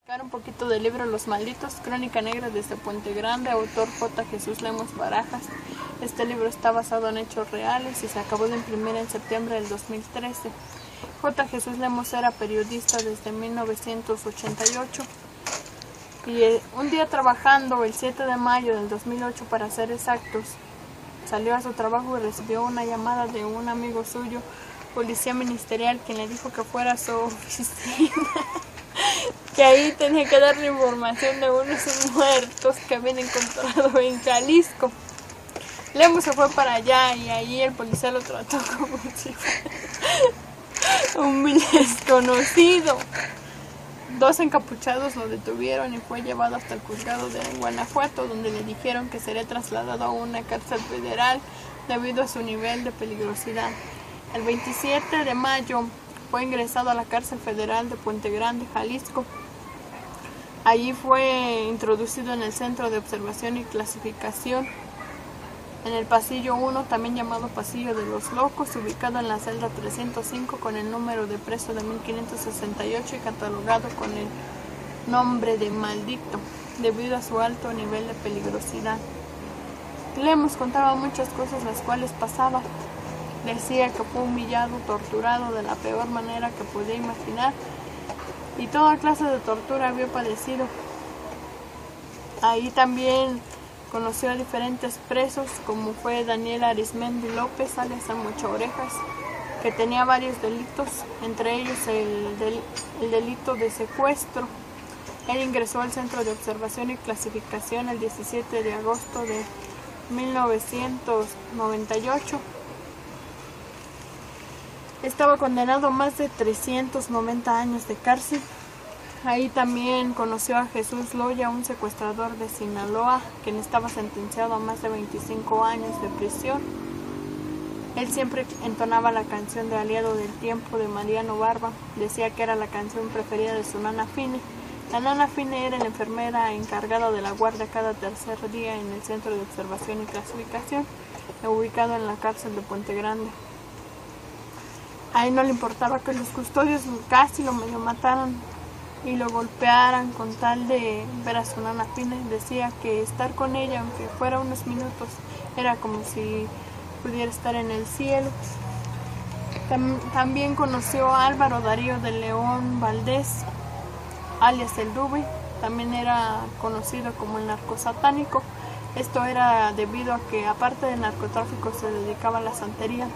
Un poquito del libro Los Malditos, Crónica Negra desde Puente Grande, autor J. Jesús Lemos Barajas. Este libro está basado en hechos reales y se acabó de imprimir en septiembre del 2013. J. Jesús Lemos era periodista desde 1988 y un día trabajando, el 7 de mayo del 2008 para ser exactos, salió a su trabajo y recibió una llamada de un amigo suyo, policía ministerial, quien le dijo que fuera a su oficina. Que ahí tenía que darle información de unos muertos que habían encontrado en Jalisco. Lemos se fue para allá y ahí el policía lo trató como si fuera un desconocido. Dos encapuchados lo detuvieron y fue llevado hasta el juzgado de Guanajuato, donde le dijeron que sería trasladado a una cárcel federal debido a su nivel de peligrosidad. El 27 de mayo fue ingresado a la cárcel federal de Puente Grande, Jalisco. Allí fue introducido en el Centro de Observación y Clasificación, en el pasillo 1, también llamado Pasillo de los Locos, ubicado en la celda 305 con el número de preso de 1568 y catalogado con el nombre de Maldito, debido a su alto nivel de peligrosidad. Lemos contaba muchas cosas las cuales pasaba. Decía que fue humillado, torturado de la peor manera que podía imaginar y toda clase de tortura había padecido. Ahí también conoció a diferentes presos, como fue Daniel Arismendi López, alias Mucha Orejas, que tenía varios delitos, entre ellos el delito de secuestro. Él ingresó al Centro de Observación y Clasificación el 17 de agosto de 1998. Estaba condenado a más de 390 años de cárcel. Ahí también conoció a Jesús Loya, un secuestrador de Sinaloa, quien estaba sentenciado a más de 25 años de prisión. Él siempre entonaba la canción de Aliado del Tiempo de Mariano Barba. Decía que era la canción preferida de su nana Fine. La nana Fine era la enfermera encargada de la guardia cada tercer día en el Centro de Observación y Clasificación, ubicado en la cárcel de Puente Grande. A él no le importaba que los custodios casi lo medio mataran y lo golpearan con tal de ver a su nana Fine. Decía que estar con ella, aunque fuera unos minutos, era como si pudiera estar en el cielo. También conoció a Álvaro Darío de León Valdés, alias el Dubi. También era conocido como el narcosatánico. Esto era debido a que, aparte del narcotráfico, se dedicaba a la santería.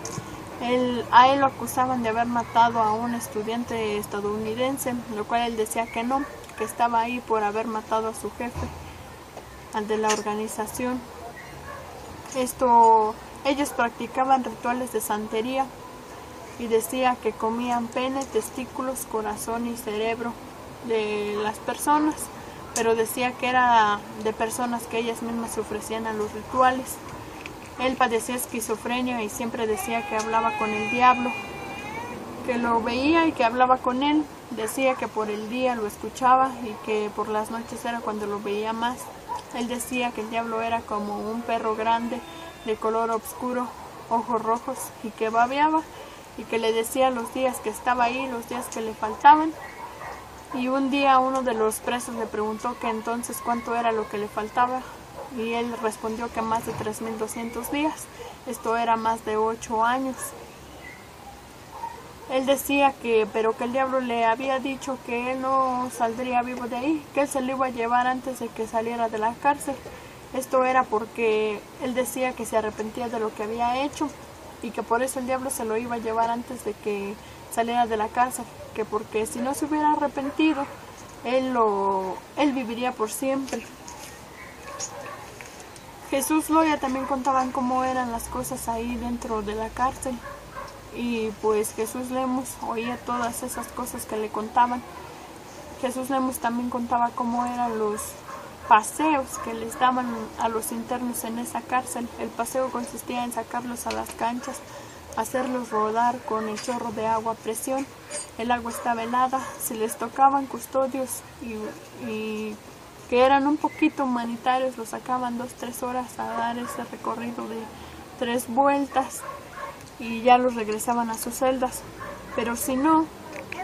A él lo acusaban de haber matado a un estudiante estadounidense, lo cual él decía que no, que estaba ahí por haber matado a su jefe, al de la organización. Ellos practicaban rituales de santería y decía que comían pene, testículos, corazón y cerebro de las personas, pero decía que era de personas que ellas mismas se ofrecían a los rituales. Él padecía esquizofrenia y siempre decía que hablaba con el diablo, que lo veía y que hablaba con él. Decía que por el día lo escuchaba y que por las noches era cuando lo veía más. Él decía que el diablo era como un perro grande de color oscuro, ojos rojos, y que babeaba, y que le decía los días que estaba ahí, los días que le faltaban. Y un día uno de los presos le preguntó que entonces cuánto era lo que le faltaba, y él respondió que más de 3.200 días, esto era más de 8 años. Él decía pero que el diablo le había dicho que él no saldría vivo de ahí, que él se lo iba a llevar antes de que saliera de la cárcel. Esto era porque él decía que se arrepentía de lo que había hecho y que por eso el diablo se lo iba a llevar antes de que saliera de la cárcel, que porque si no se hubiera arrepentido, él viviría por siempre. Jesús Loya también contaban cómo eran las cosas ahí dentro de la cárcel, y pues Jesús Lemos oía todas esas cosas que le contaban. Jesús Lemos también contaba cómo eran los paseos que les daban a los internos en esa cárcel. El paseo consistía en sacarlos a las canchas, hacerlos rodar con el chorro de agua a presión. El agua estaba helada. Si les tocaban custodios y que eran un poquito humanitarios, los sacaban 2-3 horas a dar ese recorrido de 3 vueltas y ya los regresaban a sus celdas. Pero si no,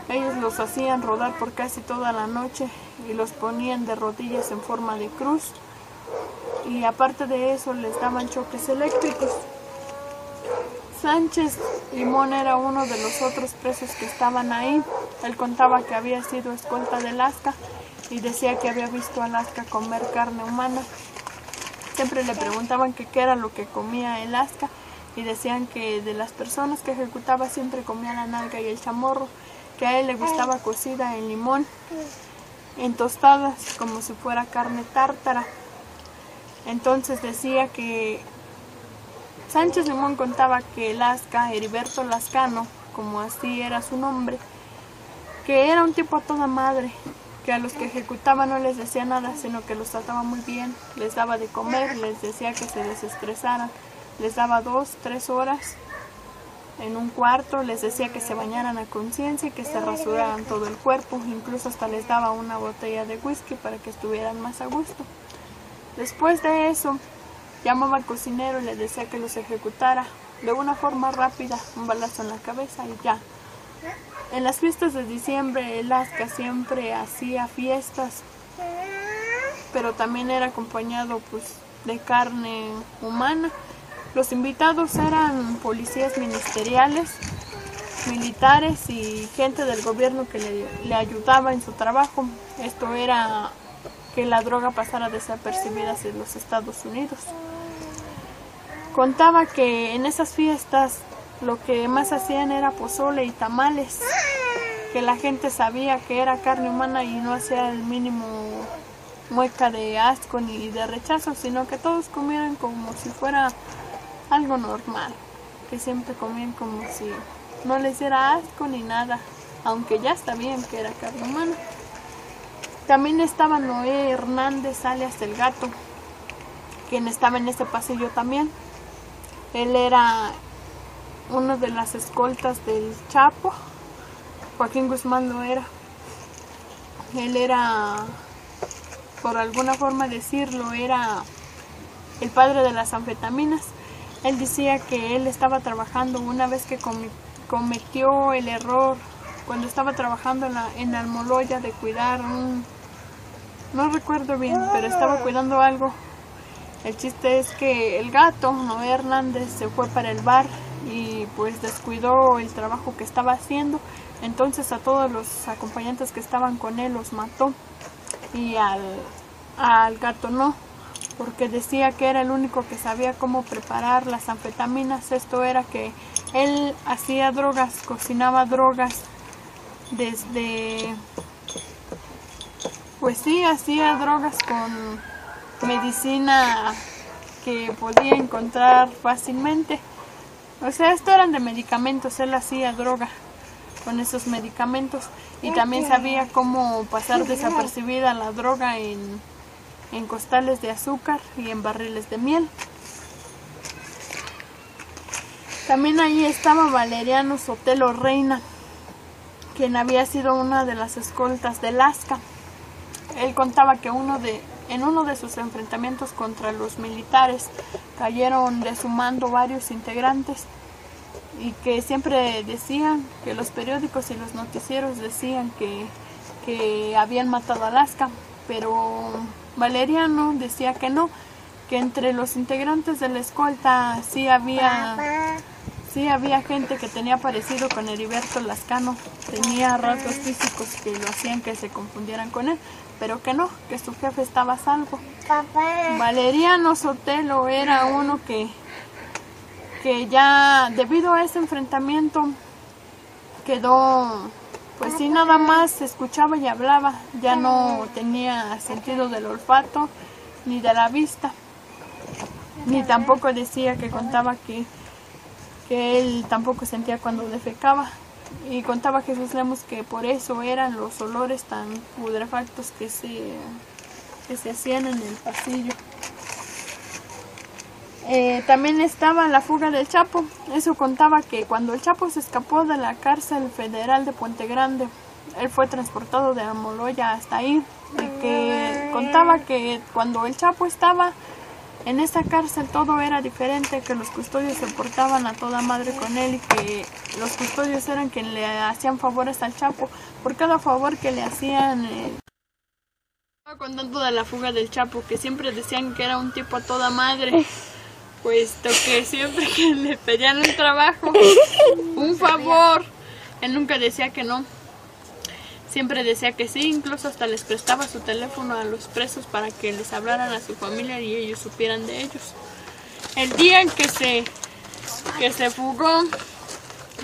Ellos los hacían rodar por casi toda la noche y los ponían de rodillas en forma de cruz. Y aparte de eso les daban choques eléctricos. Sánchez Limón era uno de los otros presos que estaban ahí. Él contaba que había sido escolta de Lasca y decía que había visto a Lasca comer carne humana. Siempre le preguntaban que qué era lo que comía el Lasca y decían que de las personas que ejecutaba siempre comía la nalga y el chamorro, que a él le gustaba cocida en limón, en tostadas, como si fuera carne tártara. Entonces decía que Sánchez Limón contaba que Lasca, Heriberto Lascano, como así era su nombre, que era un tipo a toda madre, que a los que ejecutaba no les decía nada, sino que los trataba muy bien, les daba de comer, les decía que se desestresaran, les daba 2, 3 horas en un cuarto, les decía que se bañaran a conciencia y que se rasuraran todo el cuerpo, incluso hasta les daba una botella de whisky para que estuvieran más a gusto. Después de eso, llamaba al cocinero y le decía que los ejecutara de una forma rápida, un balazo en la cabeza y ya. En las fiestas de diciembre, Lasca siempre hacía fiestas, pero también era acompañado pues de carne humana. Los invitados eran policías ministeriales, militares y gente del gobierno que le ayudaba en su trabajo. Esto era que la droga pasara desapercibida en los Estados Unidos. Contaba que en esas fiestas lo que más hacían era pozole y tamales, que la gente sabía que era carne humana y no hacía el mínimo mueca de asco ni de rechazo, sino que todos comieran como si fuera algo normal, que siempre comían como si no les diera asco ni nada, aunque ya está bien que era carne humana. También estaba Noé Hernández, alias el Gato, quien estaba en ese pasillo también. Él era uno de las escoltas del Chapo. Joaquín Guzmán lo era. Él era, por alguna forma decirlo, era el padre de las anfetaminas. Él decía que él estaba trabajando una vez que cometió el error cuando estaba trabajando en la Almoloya de cuidar no recuerdo bien, pero estaba cuidando algo. El chiste es que el Gato, Noé Hernández, se fue para el bar y pues descuidó el trabajo que estaba haciendo. Entonces a todos los acompañantes que estaban con él los mató y al Gato no, porque decía que era el único que sabía cómo preparar las anfetaminas. Esto era que él hacía drogas, cocinaba drogas desde, pues sí, hacía drogas con medicina que podía encontrar fácilmente. O sea, esto eran de medicamentos, él hacía droga con esos medicamentos y también sabía cómo pasar desapercibida la droga en costales de azúcar y en barriles de miel. También ahí estaba Valeriano Sotelo Reina, quien había sido una de las escoltas de Lasca. Él contaba que en uno de sus enfrentamientos contra los militares cayeron de su mando varios integrantes y que siempre decían, que los periódicos y los noticieros decían que habían matado a Lasca, pero Valeriano decía que no, que entre los integrantes de la escolta sí había gente que tenía parecido con Heriberto Lascano, tenía rasgos físicos que lo hacían que se confundieran con él, pero que no, que su jefe estaba a salvo. Valeriano Sotelo era uno que ya debido a ese enfrentamiento quedó, pues sí, nada más escuchaba y hablaba, ya no tenía sentido del olfato ni de la vista, ni tampoco decía, que contaba que él tampoco sentía cuando defecaba, y contaba Jesús Lemos que por eso eran los olores tan putrefactos que se hacían en el pasillo. También estaba la fuga del Chapo. Eso contaba que cuando el Chapo se escapó de la cárcel federal de Puente Grande, él fue transportado de Almoloya hasta ahí, y que contaba que cuando el Chapo estaba en esta cárcel todo era diferente, que los custodios se portaban a toda madre con él y que los custodios eran quienes le hacían favores al Chapo. Por cada favor que le hacían, estaba contando de la fuga del Chapo, que siempre decían que era un tipo a toda madre, puesto que siempre que le pedían un trabajo, un favor, él nunca decía que no. Siempre decía que sí, incluso hasta les prestaba su teléfono a los presos para que les hablaran a su familia y ellos supieran de ellos. El día en que se fugó,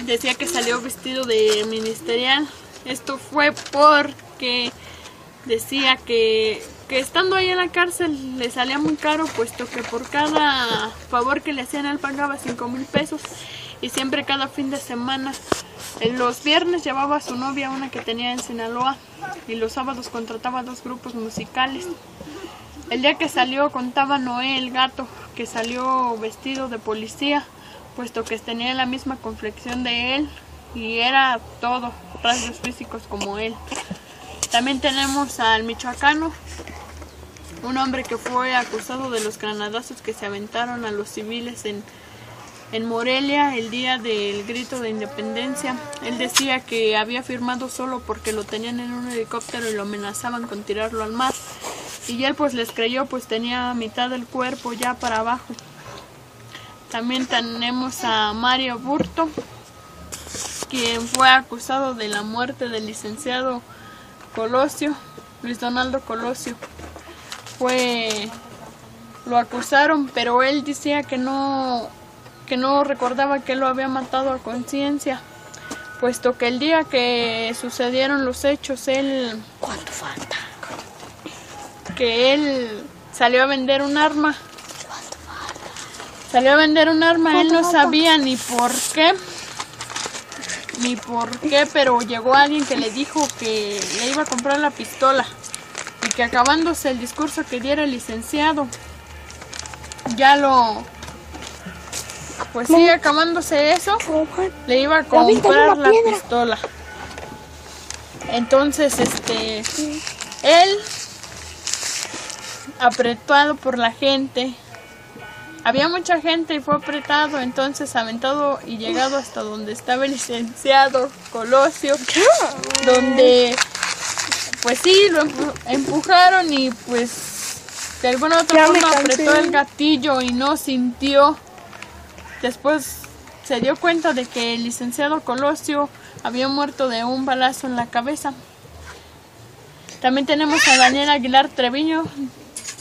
decía que salió vestido de ministerial. Esto fue porque decía que estando ahí en la cárcel le salía muy caro, puesto que por cada favor que le hacían él pagaba 5,000 pesos y siempre cada fin de semana. Los viernes llevaba a su novia, una que tenía en Sinaloa, y los sábados contrataba 2 grupos musicales. El día que salió, contaba Noé el gato, que salió vestido de policía, puesto que tenía la misma complexión de él y era todo, rasgos físicos como él. También tenemos al michoacano, un hombre que fue acusado de los granadazos que se aventaron a los civiles en Morelia el día del grito de independencia. Él decía que había firmado solo porque lo tenían en un helicóptero y lo amenazaban con tirarlo al mar. Y él pues les creyó, pues tenía mitad del cuerpo ya para abajo. También tenemos a Mario Burto, quien fue acusado de la muerte del licenciado Colosio, Luis Donaldo Colosio. Lo acusaron, pero él decía que no recordaba que lo había matado a conciencia, puesto que el día que sucedieron los hechos, ¿Cuánto falta? Que él salió a vender un arma. ¿Cuánto falta? Salió a vender un arma, él no sabía ni por qué, pero llegó alguien que le dijo que le iba a comprar la pistola y que acabándose el discurso que diera el licenciado, pues sí, acabándose eso, le iba a comprar la pistola. Entonces, él, apretado por la gente, había mucha gente y fue apretado, entonces aventado y llegado hasta donde estaba el licenciado Colosio, donde, pues sí, lo empujaron y pues de alguna otra forma apretó el gatillo y no sintió. Después se dio cuenta de que el licenciado Colosio había muerto de un balazo en la cabeza. También tenemos a Daniel Aguilar Treviño,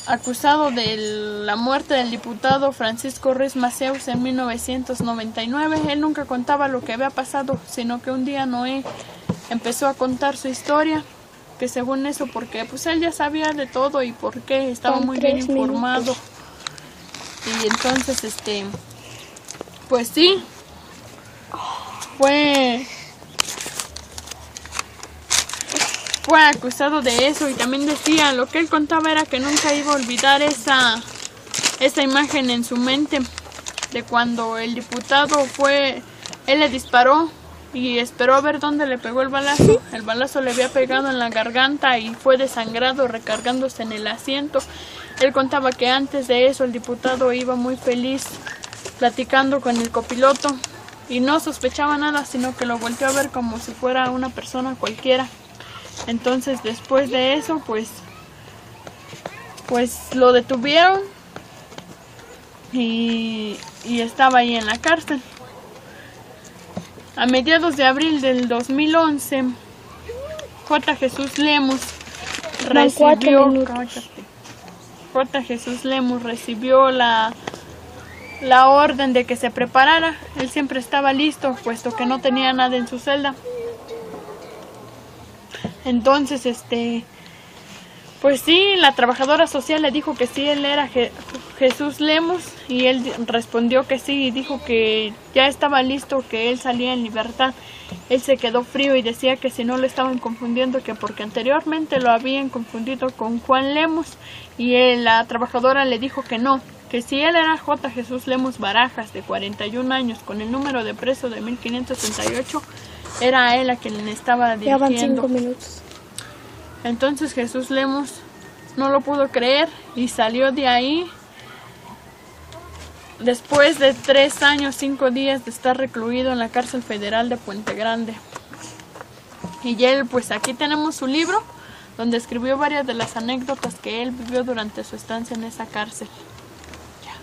acusado de la muerte del diputado Francisco Ruiz Maceus en 1999. Él nunca contaba lo que había pasado, sino que un día Noé empezó a contar su historia, que según eso, porque pues él ya sabía de todo y porque estaba muy bien informado. Y entonces, pues sí, fue acusado de eso y también decía, lo que él contaba era que nunca iba a olvidar esa imagen en su mente de cuando el diputado él le disparó y esperó a ver dónde le pegó el balazo. El balazo le había pegado en la garganta y fue desangrado, recargándose en el asiento. Él contaba que antes de eso el diputado iba muy feliz platicando con el copiloto y no sospechaba nada, sino que lo volteó a ver como si fuera una persona cualquiera. Entonces después de eso pues lo detuvieron y estaba ahí en la cárcel. A mediados de abril del 2011 J. Jesús Lemus recibió la orden de que se preparara. Él siempre estaba listo, puesto que no tenía nada en su celda. Entonces, pues sí, la trabajadora social le dijo que sí, él era Jesús Lemus, y él respondió que sí, y dijo que ya estaba listo, que él salía en libertad. Él se quedó frío y decía que si no lo estaban confundiendo, que porque anteriormente lo habían confundido con Juan Lemus, y la trabajadora le dijo que no, que si él era J. Jesús Lemus Barajas, de 41 años, con el número de preso de 1538, era él a quien le estaba dirigiendo. Ya van 5 minutos. Entonces Jesús Lemus no lo pudo creer y salió de ahí después de 3 años, 5 días de estar recluido en la cárcel federal de Puente Grande. Y él, pues aquí tenemos su libro, donde escribió varias de las anécdotas que él vivió durante su estancia en esa cárcel. Ya.